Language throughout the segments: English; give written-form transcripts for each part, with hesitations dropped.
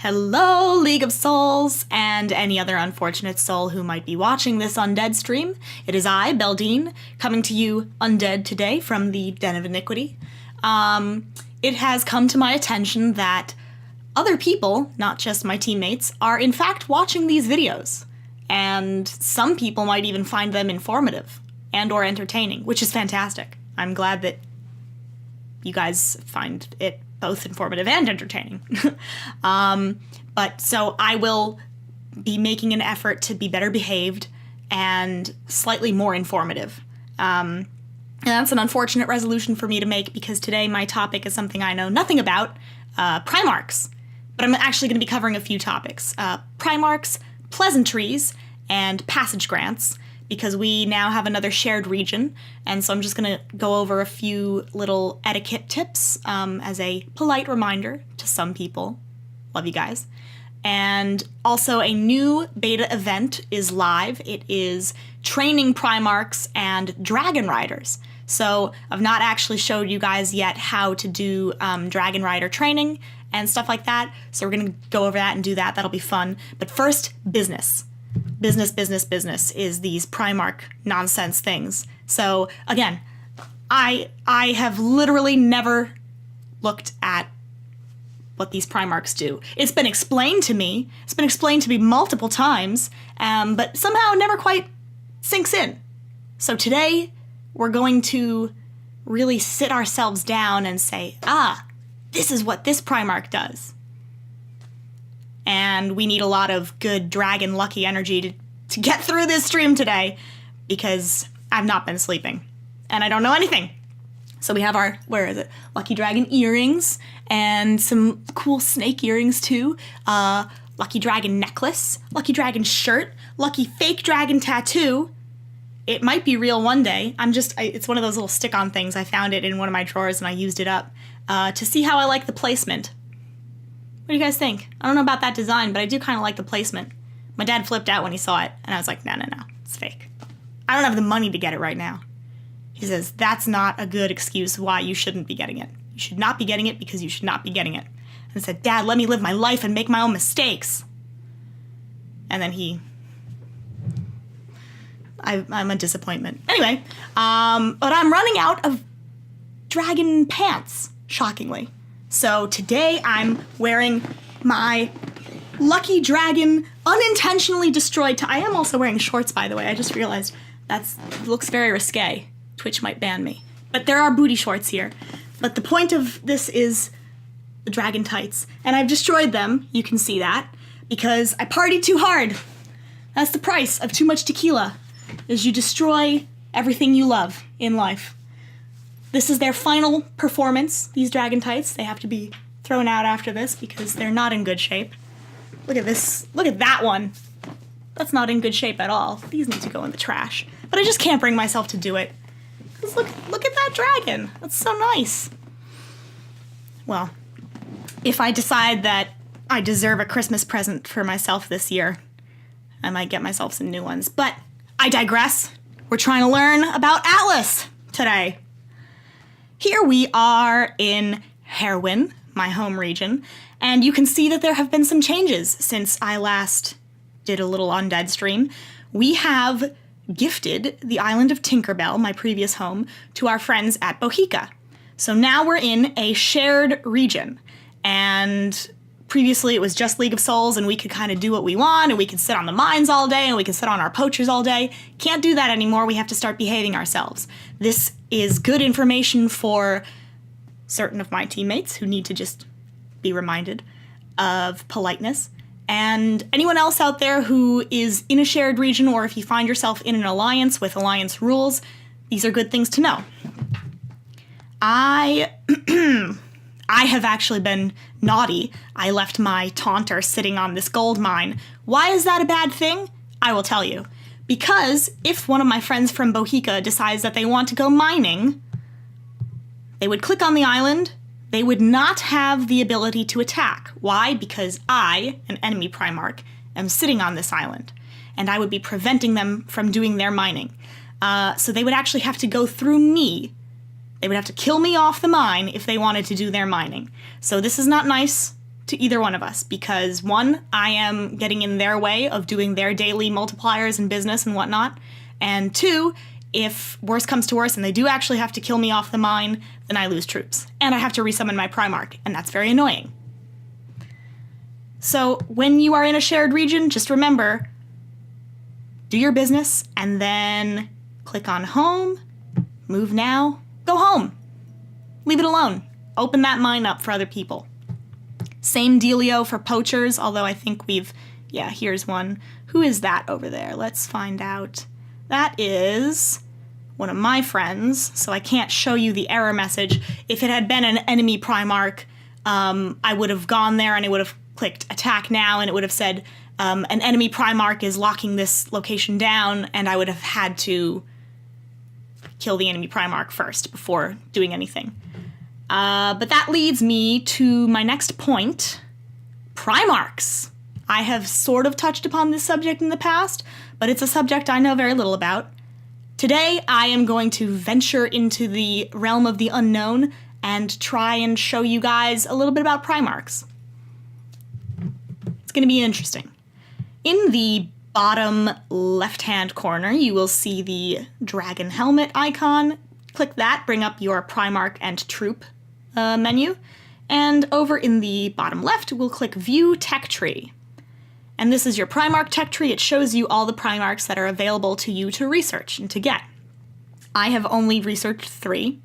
Hello, League of Souls, and any other unfortunate soul who might be watching this undead stream. It is I, Beldine, coming to you undead today from the Den of Iniquity. It has come to my attention that other people, not just my teammates, are in fact watching these videos. And some people might even find them informative and or entertaining, which is fantastic. I'm glad that you guys find it both informative and entertaining. But so I will be making an effort to be better behaved and slightly more informative. And that's an unfortunate resolution for me to make because today my topic is something I know nothing about, Primarchs. But I'm actually going to be covering a few topics. Primarchs, pleasantries, and passage grants, because we now have another shared region, and so I'm just going to go over a few little etiquette tips as a polite reminder to some people. Love you guys. And also a new beta event is live. It is training Primarchs and Dragon Riders. So I've not actually showed you guys yet how to do Dragon Rider training and stuff like that, so we're going to go over that and do that. That'll be fun. But first, business. Business is these Primarch nonsense things. So again, I have literally never looked at what these Primarchs do. It's been explained to me. It's been explained to me multiple times, but somehow it never quite sinks in. So today, we're going to really sit ourselves down and say, this is what this Primarch does. And we need a lot of good dragon lucky energy to get through this stream today, because I've not been sleeping and I don't know anything. So we have our, lucky dragon earrings and some cool snake earrings too. Lucky dragon necklace, lucky dragon shirt, lucky fake dragon tattoo. It might be real one day. It's one of those little stick-on things. I found it in one of my drawers and I used it up to see how I like the placement. What do you guys think? I don't know about that design, but I do kind of like the placement. My dad flipped out when he saw it, and I was like, no, it's fake. I don't have the money to get it right now. He says, that's not a good excuse why you shouldn't be getting it. You should not be getting it because you should not be getting it. And I said, Dad, let me live my life and make my own mistakes. And then I'm a disappointment. Anyway, but I'm running out of dragon pants, shockingly. So today I'm wearing my Lucky Dragon unintentionally destroyed I am also wearing shorts, by the way. I just realized looks very risque. Twitch might ban me. But there are booty shorts here. But the point of this is the dragon tights. And I've destroyed them, you can see that, because I partied too hard. That's the price of too much tequila, is you destroy everything you love in life. This is their final performance, these dragon tights. They have to be thrown out after this because they're not in good shape. Look at this. Look at that one. That's not in good shape at all. These need to go in the trash. But I just can't bring myself to do it. Because look at that dragon. That's so nice. Well, if I decide that I deserve a Christmas present for myself this year, I might get myself some new ones. But I digress. We're trying to learn about Atlas today. Here we are in Herwin, my home region, and you can see that there have been some changes since I last did a little undead stream. We have gifted the island of Tinkerbell, my previous home, to our friends at Bohica. So now we're in a shared region, and previously it was just League of Souls and we could kind of do what we want and we could sit on the mines all day and we could sit on our poachers all day. Can't do that anymore. We have to start behaving ourselves. This is good information for certain of my teammates who need to just be reminded of politeness. And anyone else out there who is in a shared region, or if you find yourself in an alliance with alliance rules, these are good things to know. I have actually been naughty. I left my taunter sitting on this gold mine. Why is that a bad thing? I will tell you. Because if one of my friends from Bohica decides that they want to go mining, they would click on the island. They would not have the ability to attack. Why? Because I, an enemy Primarch, am sitting on this island, and I would be preventing them from doing their mining. So they would actually have to go through me. They would have to kill me off the mine if they wanted to do their mining. So this is not nice to either one of us because, one, I am getting in their way of doing their daily multipliers and business and whatnot, and two, if worse comes to worse and they do actually have to kill me off the mine, then I lose troops. And I have to resummon my Primarch, and that's very annoying. So when you are in a shared region, just remember, do your business, and then click on home, move now, go home. Leave it alone. Open that mine up for other people. Same dealio for poachers, although I think here's one. Who is that over there? Let's find out. That is one of my friends, so I can't show you the error message. If it had been an enemy Primarch, I would have gone there and it would have clicked attack now, and it would have said an enemy Primarch is locking this location down, and I would have had to kill the enemy Primarch first before doing anything. But that leads me to my next point, Primarchs. I have sort of touched upon this subject in the past, but it's a subject I know very little about. Today, I am going to venture into the realm of the unknown and try and show you guys a little bit about Primarchs. It's going to be interesting. In the bottom left-hand corner, you will see the dragon helmet icon. Click that, bring up your Primarch and troop menu. And over in the bottom left, we'll click View Tech Tree. And this is your Primarch tech tree. It shows you all the Primarchs that are available to you to research and to get. I have only researched 3,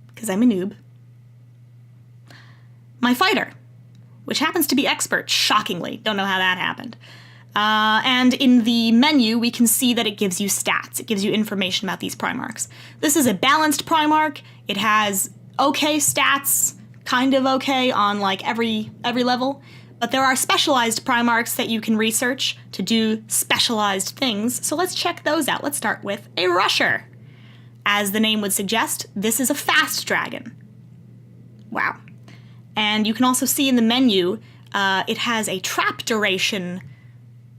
because I'm a noob. My fighter, which happens to be expert, shockingly. Don't know how that happened. And in the menu, we can see that it gives you stats. It gives you information about these Primarchs. This is a balanced Primarch. It has okay stats, kind of okay on like every level. But there are specialized Primarchs that you can research to do specialized things, so let's check those out. Let's start with a Rusher. As the name would suggest, this is a fast dragon. Wow. And you can also see in the menu, it has a trap duration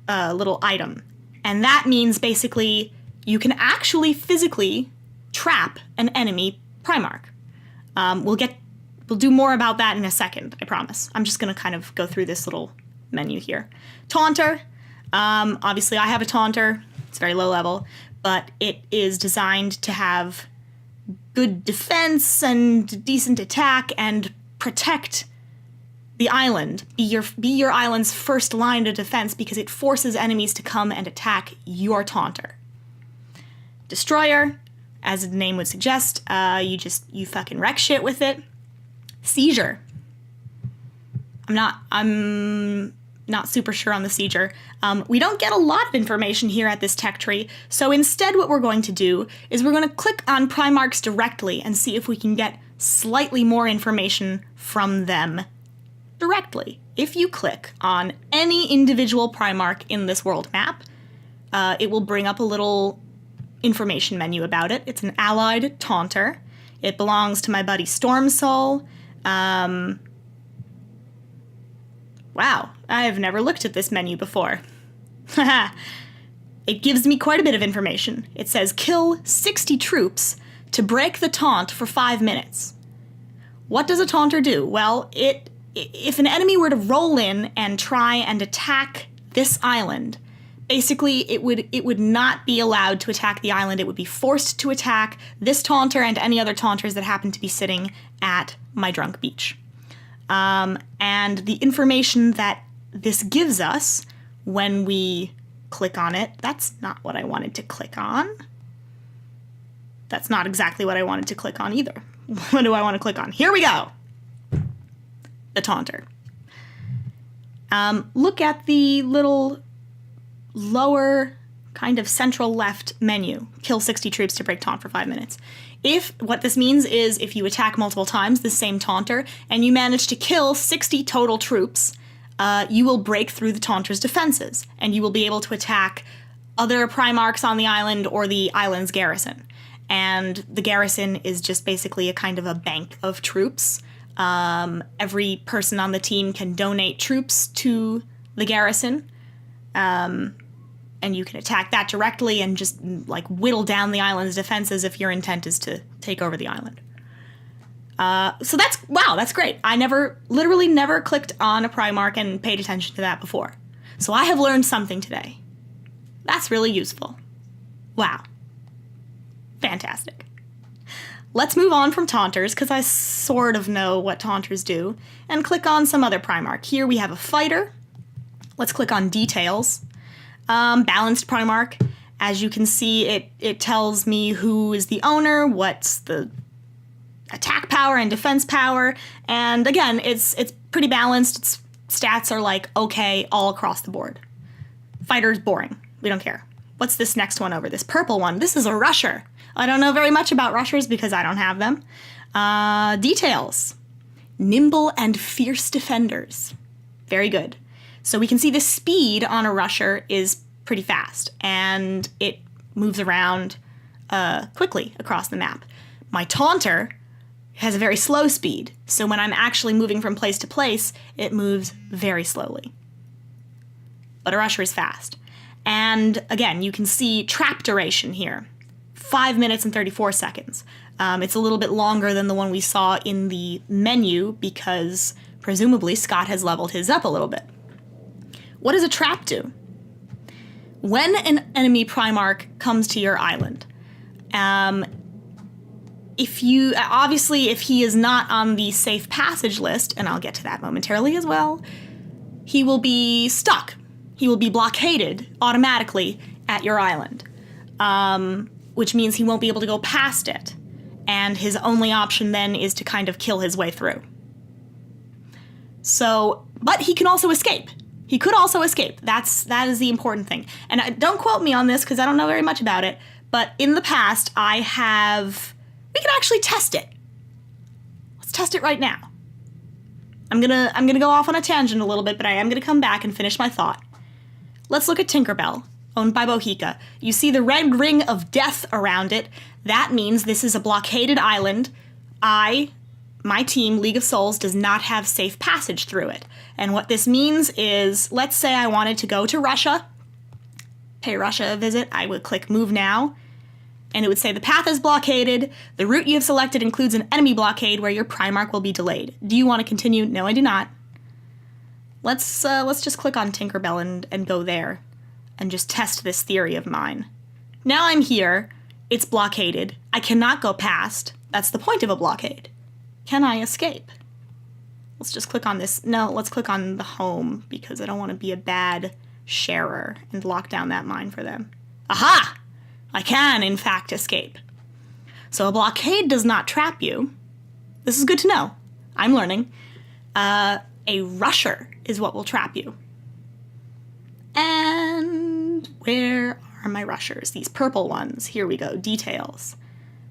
little item. And that means basically you can actually physically trap an enemy Primarch. We'll do more about that in a second, I promise. I'm just going to kind of go through this little menu here. Taunter. Obviously, I have a Taunter. It's very low level, but it is designed to have good defense and decent attack and protect the island. Be your island's first line of defense because it forces enemies to come and attack your Taunter. Destroyer. As the name would suggest, you fucking wreck shit with it. Seizure. I'm not super sure on the Seizure. We don't get a lot of information here at this tech tree, so instead what we're going to do is we're going to click on Primarchs directly and see if we can get slightly more information from them directly. If you click on any individual Primarch in this world map, it will bring up a little information menu about it. It's an allied Taunter. It belongs to my buddy Stormsoul. Wow, I have never looked at this menu before. Haha. It gives me quite a bit of information. It says kill 60 troops to break the taunt for 5 minutes. What does a taunter do? Well, if an enemy were to roll in and try and attack this island, basically it would not be allowed to attack the island. It would be forced to attack this taunter and any other taunters that happen to be sitting at my drunk beach. And the information that this gives us when we click on it, that's not what I wanted to click on. That's not exactly what I wanted to click on either. What do I want to click on? Here we go. The Taunter. Look at the little lower kind of central left menu. Kill 60 troops to break taunt for 5 minutes. What this means is if you attack multiple times the same Taunter and you manage to kill 60 total troops, you will break through the Taunter's defenses and you will be able to attack other Primarchs on the island or the island's garrison. And the garrison is just basically a kind of a bank of troops. Every person on the team can donate troops to the garrison. And you can attack that directly and just like whittle down the island's defenses if your intent is to take over the island. So that's great. I literally never clicked on a Primarch and paid attention to that before. So I have learned something today. That's really useful. Wow. Fantastic. Let's move on from Taunters, because I sort of know what Taunters do, and click on some other Primarch. Here we have a Fighter. Let's click on Details. Balanced Primarch. As you can see, it tells me who is the owner, what's the attack power and defense power, and again, it's pretty balanced. Its stats are like okay all across the board. Fighter's boring. We don't care. What's this next one over? This purple one. This is a Rusher. I don't know very much about Rushers because I don't have them. Details. Nimble and fierce defenders. Very good. So we can see the speed on a Rusher is pretty fast, and it moves around quickly across the map. My Taunter has a very slow speed, so when I'm actually moving from place to place, it moves very slowly. But a Rusher is fast. And again, you can see trap duration here. 5 minutes and 34 seconds. It's a little bit longer than the one we saw in the menu because presumably Scott has leveled his up a little bit. What does a trap do? When an enemy Primarch comes to your island, if he is not on the safe passage list, and I'll get to that momentarily as well, he will be stuck. He will be blockaded automatically at your island, which means he won't be able to go past it. And his only option then is to kind of kill his way through. So, but he can also escape. He could also escape. That is the important thing. And don't quote me on this because I don't know very much about it, but in the past we can actually test it. Let's test it right now. I'm gonna go off on a tangent a little bit, but I am gonna come back and finish my thought. Let's look at Tinkerbell, owned by Bohica. You see the red ring of death around it. That means this is a blockaded island. My team, League of Souls, does not have safe passage through it. And what this means is, let's say I wanted to go to Russia, pay Russia a visit, I would click Move Now, and it would say the path is blockaded. The route you have selected includes an enemy blockade where your Primarch will be delayed. Do you want to continue? No, I do not. Let's just click on Tinkerbell and go there and just test this theory of mine. Now I'm here. It's blockaded. I cannot go past. That's the point of a blockade. Can I escape? Let's just click on this. No, let's click on the home because I don't want to be a bad sharer and lock down that mine for them. Aha! I can, in fact, escape. So a blockade does not trap you. This is good to know. I'm learning. A Rusher is what will trap you. And where are my Rushers? These purple ones. Here we go. Details.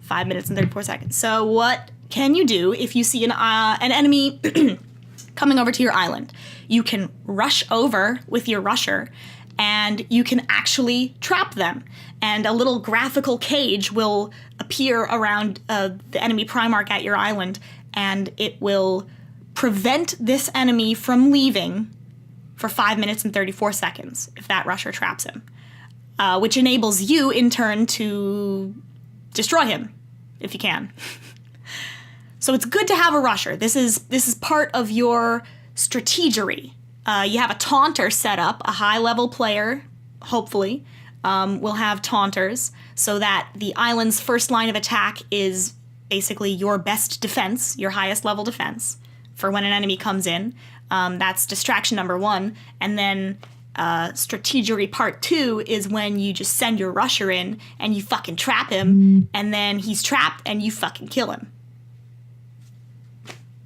5 minutes and 34 seconds. So what can you do if you see an enemy coming over to your island? You can rush over with your Rusher, and you can actually trap them. And a little graphical cage will appear around the enemy Primarch at your island, and it will prevent this enemy from leaving for 5 minutes and 34 seconds if that Rusher traps him, which enables you, in turn, to destroy him, if you can. So it's good to have a Rusher. This is part of your strategery. You have a Taunter set up. A high-level player, hopefully, will have Taunters so that the island's first line of attack is basically your best defense, your highest level defense, for when an enemy comes in. That's distraction number 1. And then strategery part 2 is when you just send your Rusher in and you fucking trap him, and then he's trapped and you fucking kill him.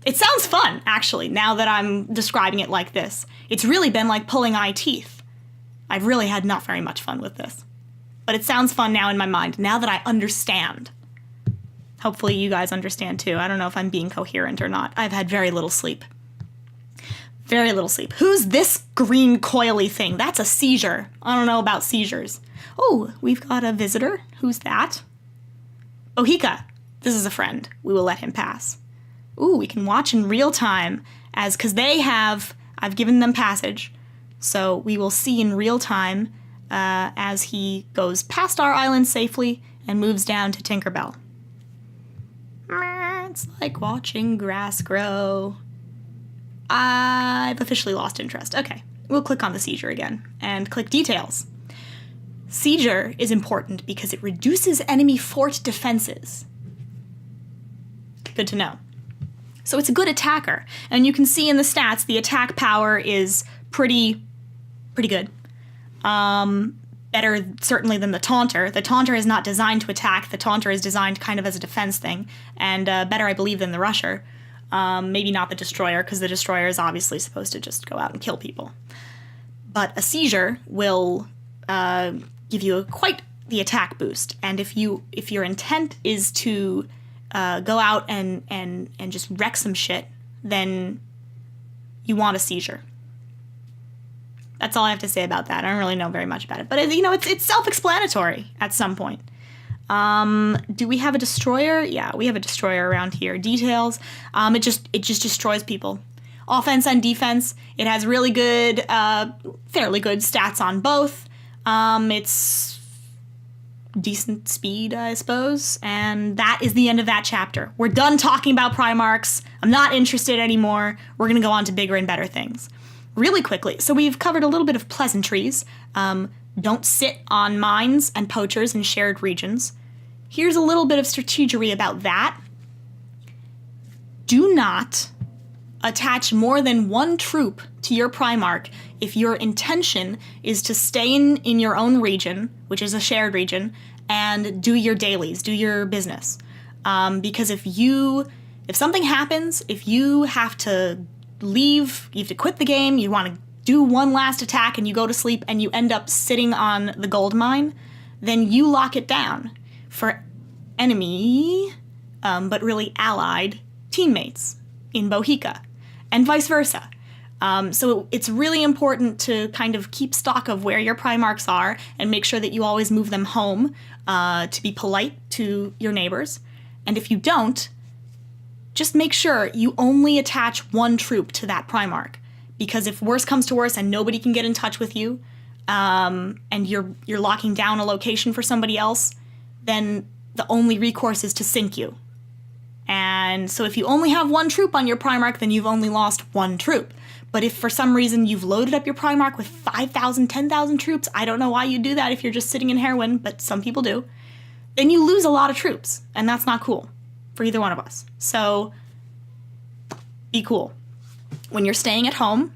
It sounds fun, actually, now that I'm describing it like this. It's really been like pulling eye teeth. I've really had not very much fun with this. But it sounds fun now in my mind, now that I understand. Hopefully you guys understand too. I don't know if I'm being coherent or not. I've had very little sleep. Very little sleep. Who's this green coily thing? That's a seizure. I don't know about seizures. Oh, we've got a visitor. Who's that? Bohica. This is a friend. We will let him pass. Ooh, we can watch in real time because I've given them passage. So we will see in real time as he goes past our island safely and moves down to Tinkerbell. It's like watching grass grow. I've officially lost interest. Okay, we'll click on the seizure again and click details. Seizure is important because it reduces enemy fort defenses. Good to know. So it's a good attacker. And you can see in the stats, the attack power is pretty good. Better, certainly, than the Taunter. The Taunter is not designed to attack. The Taunter is designed kind of as a defense thing. And better, I believe, than the Rusher. Maybe not the Destroyer, because the Destroyer is obviously supposed to just go out and kill people. But a Seizure will give you quite the attack boost. And if your intent is to go out and just wreck some shit, then you want a Seizure. That's all I have to say about that. I don't really know very much about it. But, it's self-explanatory at some point. Do we have a Destroyer? Yeah, we have a Destroyer around here. Details. It just destroys people. Offense and defense. It has really good, fairly good stats on both. It's decent speed, I suppose. And that is the end of that chapter. We're done talking about Primarchs. I'm not interested anymore. We're going to go on to bigger and better things. Really quickly, so we've covered a little bit of pleasantries. Don't sit on mines and poachers in shared regions. Here's a little bit of strategery about that. Do not attach more than one troop to your Primarch if your intention is to stay in your own region, which is a shared region, and do your dailies, do your business. Because if something happens, if you have to leave, you have to quit the game, you want to do one last attack and you go to sleep and you end up sitting on the gold mine, then you lock it down for enemy, but really allied teammates in Bohica, and vice versa. So it's really important to kind of keep stock of where your Primarchs are and make sure that you always move them home to be polite to your neighbors. And if you don't, just make sure you only attach one troop to that Primarch, because if worse comes to worse and nobody can get in touch with you, and you're locking down a location for somebody else, then the only recourse is to sink you. And so if you only have one troop on your Primarch, then you've only lost one troop. But if for some reason you've loaded up your Primarch with 5,000, 10,000 troops, I don't know why you do that if you're just sitting in heroin, but some people do, then you lose a lot of troops, and that's not cool for either one of us. So be cool. When you're staying at home,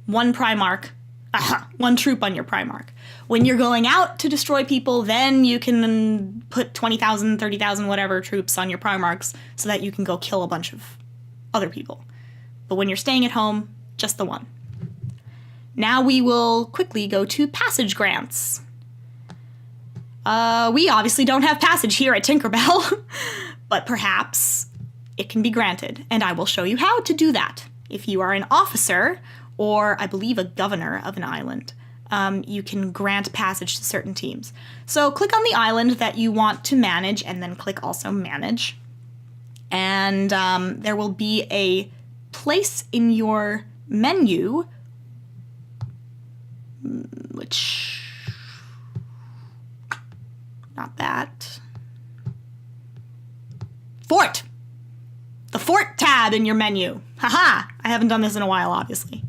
one Primarch, one troop on your Primarch. When you're going out to destroy people, then you can put 20,000, 30,000, whatever troops on your Primarchs so that you can go kill a bunch of other people. But when you're staying at home, just the one. Now we will quickly go to passage grants. We obviously don't have passage here at Tinkerbell, but perhaps it can be granted, and I will show you how to do that. If you are an officer, or I believe a governor of an island, you can grant passage to certain teams. So click on the island that you want to manage, and then click also manage. And there will be a place in your menu, which, not that. Fort! The Fort tab in your menu. Haha! I haven't done this in a while, obviously.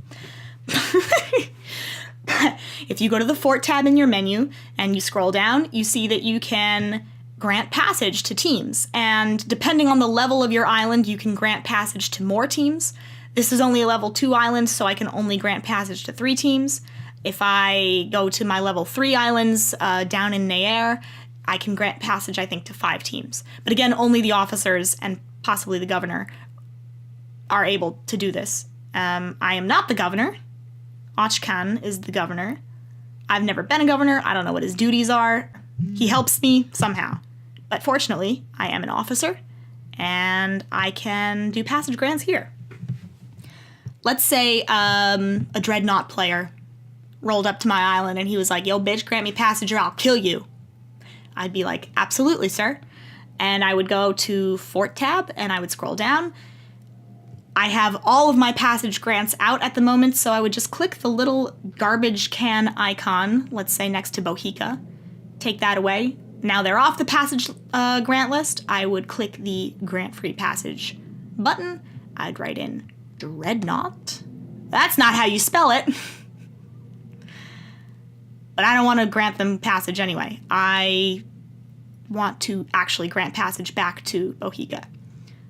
If you go to the Fort tab in your menu and you scroll down, you see that you can grant passage to teams. And depending on the level of your island, you can grant passage to more teams. This is only a level 2 island, so I can only grant passage to 3 teams. If I go to my level 3 islands down in Nair, I can grant passage, I think, to 5 teams. But again, only the officers and possibly the governor are able to do this. I am not the governor. Ochkan is the governor. I've never been a governor. I don't know what his duties are. He helps me somehow. But fortunately, I am an officer, and I can do passage grants here. Let's say a Dreadnought player rolled up to my island and he was like, "Yo, bitch, grant me passage or I'll kill you." I'd be like, "Absolutely, sir." And I would go to Fort tab and I would scroll down. I have all of my passage grants out at the moment, so I would just click the little garbage can icon, let's say next to Bohica, take that away, now they're off the passage grant list, I would click the grant free passage button. I'd write in Dreadnought. That's not how you spell it. But I don't want to grant them passage anyway. I want to actually grant passage back to Bohica.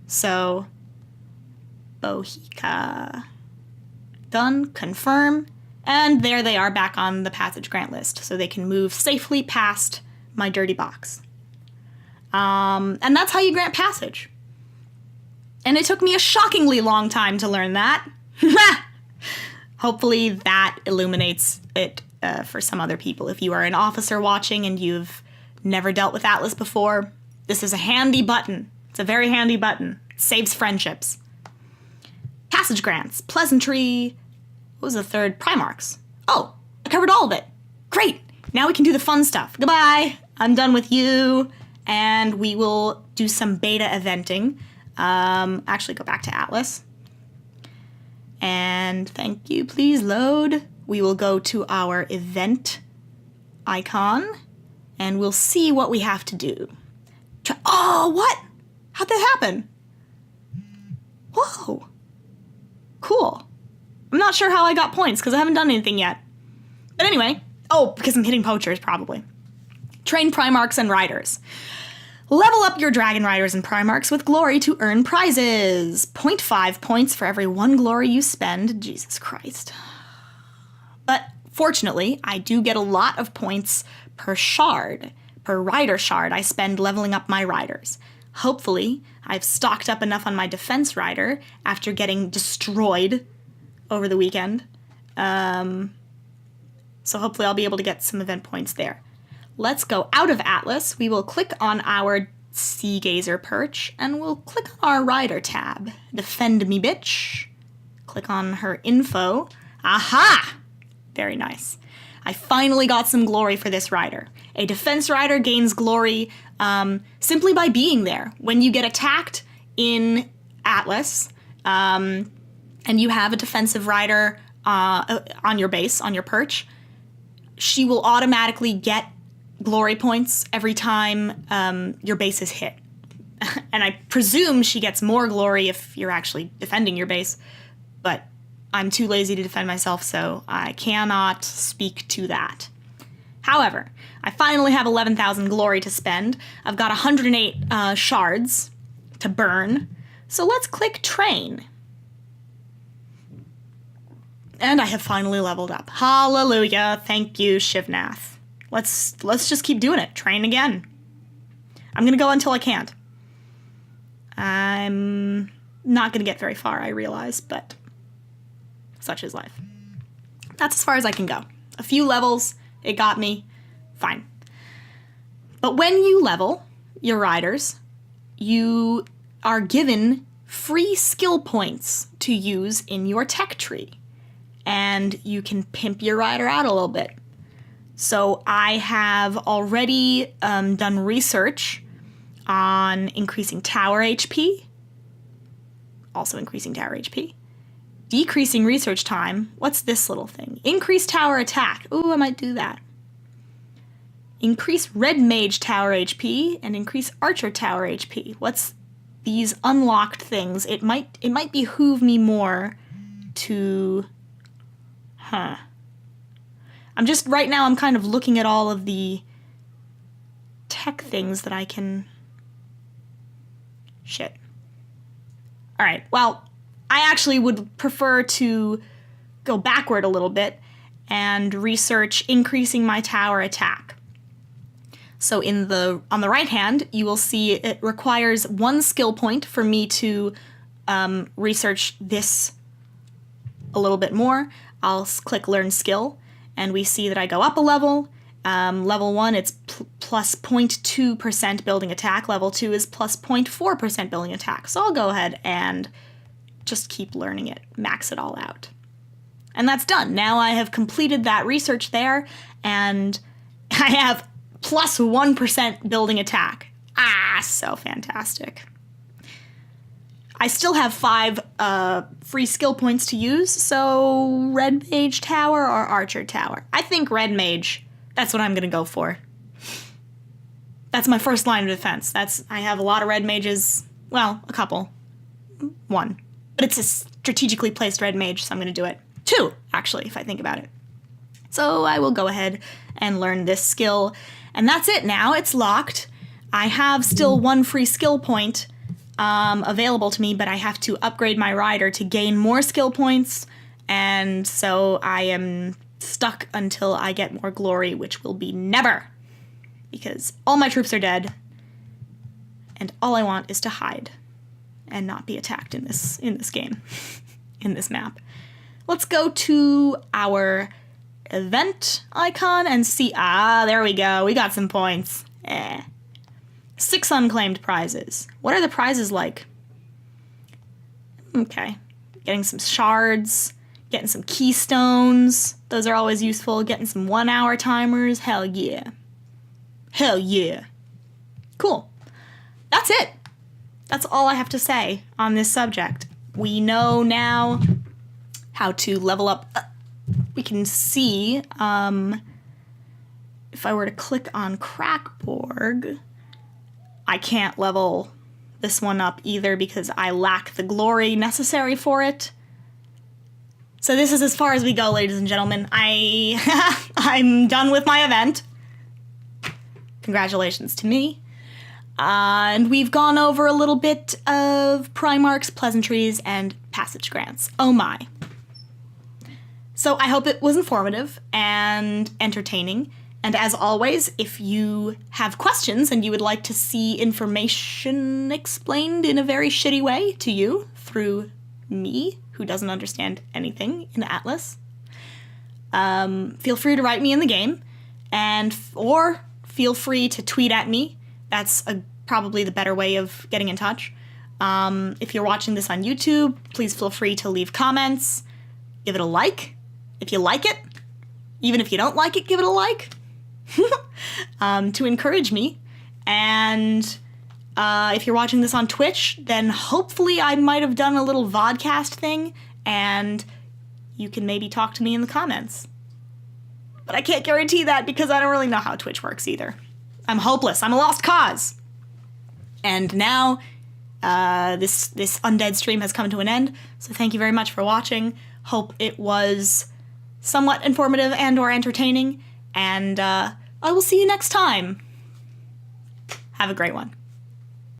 So, Bohica. Done, confirm, and there they are back on the passage grant list, so they can move safely past my dirty box. And that's how you grant passage. And it took me a shockingly long time to learn that. Hopefully that illuminates it for some other people. If you are an officer watching and you've never dealt with Atlas before, this is a handy button. It's a very handy button. It saves friendships. Passage grants, pleasantry. What was the third? Primarchs. Oh, I covered all of it. Great. Now we can do the fun stuff. Goodbye. I'm done with you. And we will do some beta eventing. Actually go back to Atlas. And thank you, please load. We will go to our event icon and we'll see what we have to do. Oh, what? How'd that happen? Whoa. Cool. I'm not sure how I got points because I haven't done anything yet. But anyway, because I'm hitting poachers probably. Train Primarchs and Riders. Level up your Dragon Riders and Primarchs with glory to earn prizes. 0.5 points for every 1 glory you spend. Jesus Christ. But fortunately, I do get a lot of points per shard, per rider shard I spend leveling up my riders. Hopefully, I've stocked up enough on my defense rider after getting destroyed over the weekend. So hopefully I'll be able to get some event points there. Let's go out of Atlas. We will click on our Sea Gazer perch and we'll click on our rider tab. Defend me, bitch. Click on her info. Aha! Very nice. I finally got some glory for this rider. A defense rider gains glory simply by being there. When you get attacked in Atlas and you have a defensive rider on your base, on your perch, she will automatically get glory points every time your base is hit. And I presume she gets more glory if you're actually defending your base, but I'm too lazy to defend myself, so I cannot speak to that. However, I finally have 11,000 glory to spend. I've got 108 shards to burn, so let's click train. And I have finally leveled up. Hallelujah. Thank you, Shivnath. Let's just keep doing it. Train again. I'm going to go until I can't. I'm not going to get very far, I realize, but such is life. That's as far as I can go. A few levels, it got me. Fine. But when you level your riders, you are given free skill points to use in your tech tree. And you can pimp your rider out a little bit. So I have already done research on increasing tower HP, also increasing tower HP, decreasing research time. What's this little thing? Increase tower attack. Ooh, I might do that. Increase red mage tower HP and increase archer tower HP. What's these unlocked things? It might behoove me more to... right now I'm kind of looking at all of the tech things that I can... Shit. Alright, well, I actually would prefer to go backward a little bit and research increasing my tower attack. So on the right hand, you will see it requires 1 skill point for me to research this a little bit more. I'll click Learn Skill, and we see that I go up a level. Level 1, it's plus 0.2% building attack. Level 2 is plus 0.4% building attack. So I'll go ahead and just keep learning it, max it all out. And that's done. Now I have completed that research there, and I have plus 1% building attack. So fantastic. I still have 5 free skill points to use, so Red Mage Tower or Archer Tower? I think Red Mage. That's what I'm going to go for. That's my first line of defense. I have a lot of red mages. Well, a couple. One. But it's a strategically placed red mage, so I'm going to do it. Two, actually, if I think about it. So I will go ahead and learn this skill. And that's it now. It's locked. I have still one free skill point available to me, but I have to upgrade my rider to gain more skill points. And so I am stuck until I get more glory, which will be never. Because all my troops are dead. And all I want is to hide and not be attacked in this game, in this map. Let's go to our event icon and see. Ah, there we go. We got some points. 6 unclaimed prizes. What are the prizes like? Okay. Getting some shards, getting some keystones. Those are always useful. Getting some 1-hour timers. Hell yeah. Hell yeah. Cool. That's it. That's all I have to say on this subject. We know now how to level up. We can see, if I were to click on Crackborg, I can't level this one up either because I lack the glory necessary for it. So this is as far as we go, ladies and gentlemen. I'm done with my event. Congratulations to me. And we've gone over a little bit of Primarchs, pleasantries, and passage grants. Oh my. So I hope it was informative and entertaining. And as always, if you have questions and you would like to see information explained in a very shitty way to you through me, who doesn't understand anything in Atlas, feel free to write me in the game, or feel free to tweet at me. That's probably the better way of getting in touch. If you're watching this on YouTube, please feel free to leave comments. Give it a like if you like it. Even if you don't like it, give it a like to encourage me. And if you're watching this on Twitch, then hopefully I might have done a little vodcast thing, and you can maybe talk to me in the comments. But I can't guarantee that because I don't really know how Twitch works either. I'm hopeless. I'm a lost cause. And now, this undead stream has come to an end. So thank you very much for watching. Hope it was somewhat informative and or entertaining. And I will see you next time. Have a great one.